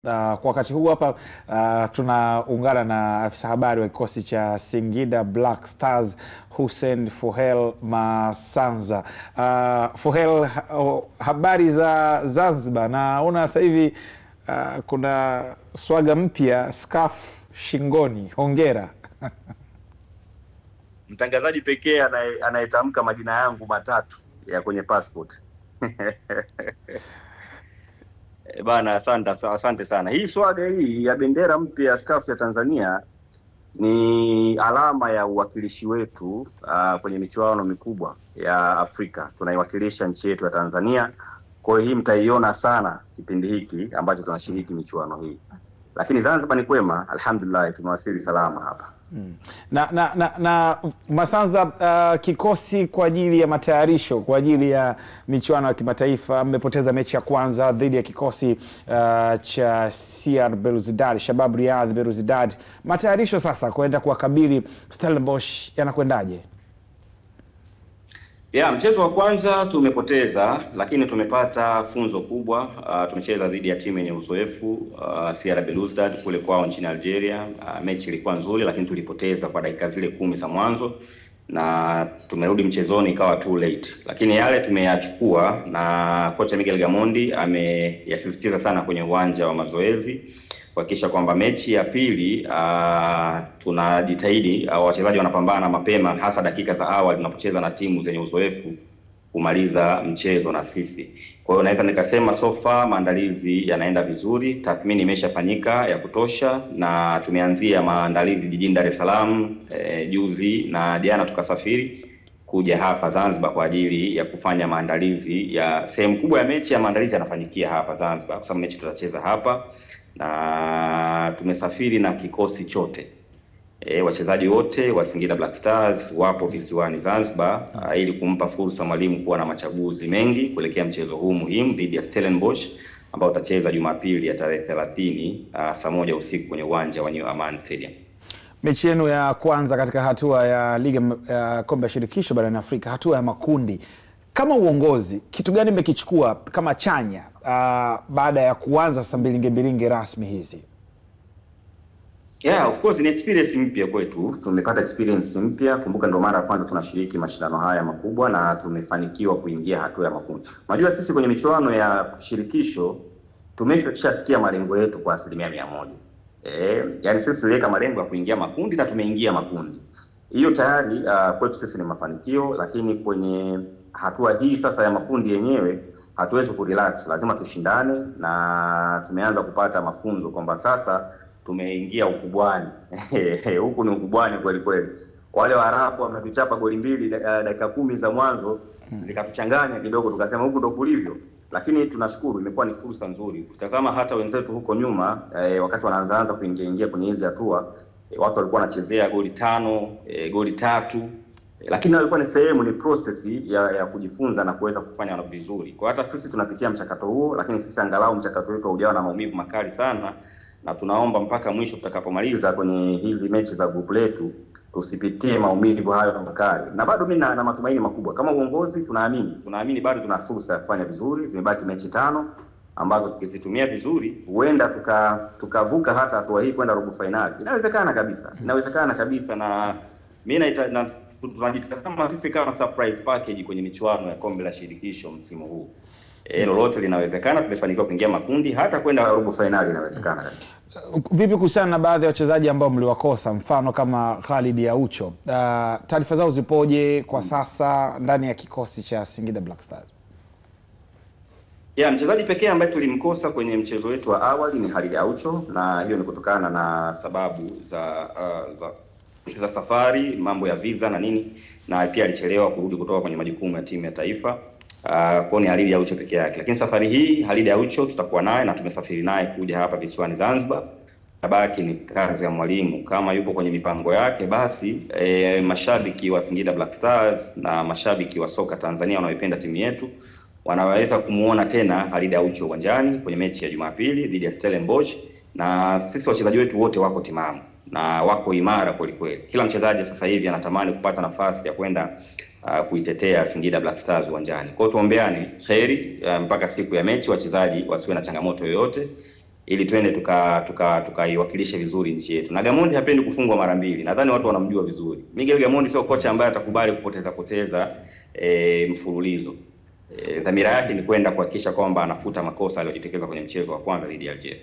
Kwa wakati huu hapa tunaungana na afisa habari wa kikosi cha Singida Black Stars Hussein Fuhel Masanza. Fuhel, habari za Zanzibar? Naona sasa hivi kuna swaga mpya, scarf shingoni. Hongera. Mtangazaji pekee anayetamka majina yangu matatu ya kwenye passport. Bana, asante sana. Hii swaga hii ya bendera mpya ya scarf ya Tanzania ni alama ya uwakilishi wetu kwenye michuano mikubwa ya Afrika. Tunaiwakilisha nchi yetu ya Tanzania. Kwa hiyo hii mtaiona sana kipindi hiki ambacho tunashiriki michuano hii. Lakini Zanzibar ni kwema, alhamdulillah, tumewasili salama hapa. Na Masanza, kikosi kwa ajili ya matayarisho kwa ajili ya michuano ya kimataifa, mmepoteza mechi ya kwanza dhidi ya kikosi cha CR Belouizdad, Shabab Riyadh Belouizdad. Matayarisho sasa kwenda kuwakabili Stellenbosch yanakwendaje? Mchezo wa kwanza tumepoteza, lakini tumepata funzo kubwa. Tumecheza dhidi ya timu yenye uzoefu, CR Belouizdad kule kwao nchini Algeria. Mechi ilikuwa nzuri, lakini tulipoteza kwa dakika zile 10 za mwanzo na tumerudi mchezoni ikawa too late. Lakini yale tumeyachukua, na kocha Miguel Gamondi ameyasisitiza sana kwenye uwanja wa mazoezi kuhakikisha kwamba mechi ya pili tunajitahidi wachezaji wanapambana mapema, hasa dakika za awali tunapocheza na timu zenye uzoefu, kumaliza mchezo na sisi. Kwa hiyo naweza nikasema so far maandalizi yanaenda vizuri, tathmini imeshafanyika ya kutosha, na tumeanzia maandalizi jijini Dar es Salaam juzi, na jana tukasafiri kuja hapa Zanzibar kwa ajili ya kufanya maandalizi ya sehemu kubwa ya mechi. Ya maandalizi yanafanyikia hapa Zanzibar kwa sababu mechi tutacheza hapa, na tumesafiri na kikosi chote. Wachezaji wote wa Singida Black Stars wapo visiwani Zanzibar ili kumpa fursa mwalimu kuwa na machaguzi mengi kuelekea mchezo huu muhimu dhidi ya Stellenbosch ambao utacheza Jumapili ya tarehe 30 saa 1 usiku kwenye uwanja wa New Aman Stadium. Mechi yenu ya kwanza katika hatua ya ligi ya kombe ya shirikisho barani Afrika, hatua ya makundi. Kama uongozi, kitu gani mmekichukua kama chanya baada ya kuanza sasa mbilinge rasmi hizi? Of course ni experience mpya kwetu. Tumepata experience mpya. Kumbuka ndo mara ya kwanza tunashiriki mashindano haya makubwa na tumefanikiwa kuingia hatua ya makundi. Unajua sisi kwenye michuano ya shirikisho tumeshafikia malengo yetu kwa 100%. Yani sisi tuliweka malengo ya kuingia makundi na tumeingia makundi. Hiyo tayari kwetu sisi ni mafanikio, lakini kwenye hatua hii sasa ya makundi yenyewe hatuwezi kurelax, lazima tushindane, na tumeanza kupata mafunzo kwamba sasa tumeingia ukubwani. Huku ni ukubwani kweli kweli. Wale Waarabu wametuchapa goli 2 dakika 10 za mwanzo, zikatuchanganya kidogo, tukasema huku ndo kulivyo. Lakini tunashukuru, imekuwa ni fursa nzuri. Kutazama hata wenzetu huko nyuma, wakati wanaanza kuingia kwenye hizi hatua, watu walikuwa wanachezea goli 5, goli 3, lakini walikuwa ni sehemu, ni process ya kujifunza na kuweza kufanya vizuri. Kwa hata sisi tunapitia mchakato huo, lakini sisi angalau mchakato wetu haujawa na maumivu makali sana, na tunaomba mpaka mwisho tutakapomaliza kwenye hizi mechi za group letu tusipitie maumivu hayo makali. Na bado mimi na matumaini makubwa kama uongozi, tunaamini bado tuna fursa ya kufanya vizuri. Zimebaki mechi 5 ambazo tukizitumia vizuri huenda tukavuka hata hatua hii kwenda robo finali. Inawezekana kabisa, na mimi tunajitazama sisi kama surprise package kwenye michuano ya kombe la shirikisho msimu huu. Lolote linawezekana. Tumefanikiwa kuingia makundi, hata kwenda robo finali inawezekana kabisa. Vipi kuhusiana na baadhi ya wachezaji ambao mliwakosa, mfano kama Khalid Aucho? Taarifa zao zipoje kwa sasa ndani ya kikosi cha Singida Black Stars? Mchezaji pekee ambaye tulimkosa kwenye mchezo wetu wa awali ni Khalid Aucho, na hiyo ni kutokana na sababu za safari, mambo ya visa na nini, na pia alichelewa kurudi kutoka kwenye majukumu ya timu ya taifa. Kwa ni Khalid Aucho peke yake. Lakini safari hii Khalid Aucho tutakuwa naye na tumesafiri naye kuja hapa visiwani Zanzibar. Tabaki ni kazi ya mwalimu, kama yupo kwenye mipango yake basi mashabiki wa Singida Black Stars na mashabiki wa soka Tanzania wanaoipenda timu yetu wanaweza kumuona tena Khalid Aucho uwanjani kwenye mechi ya Jumapili dhidi ya Stellenbosch. Na sisi wachezaji wetu wote wako timamu na wako imara kweli kweli. Kila mchezaji sasa hivi anatamani kupata nafasi ya kwenda kuitetea Singida Black Stars uwanjani. Kwa hiyo tuombeane kheri mpaka siku ya mechi, wachezaji wasiwe na changamoto yoyote, ili twende tukaiwakilishe vizuri nchi yetu. Na Gamondi hapendi kufungwa mara mbili. Nadhani watu wanamjua vizuri. Miguel Gamondi sio kocha ambaye atakubali kupoteza mfululizo. Dhamira yake ni kwenda kuhakikisha kwamba anafuta makosa aliyojitokeza kwenye mchezo wa kwanza dhidi ya Algeria.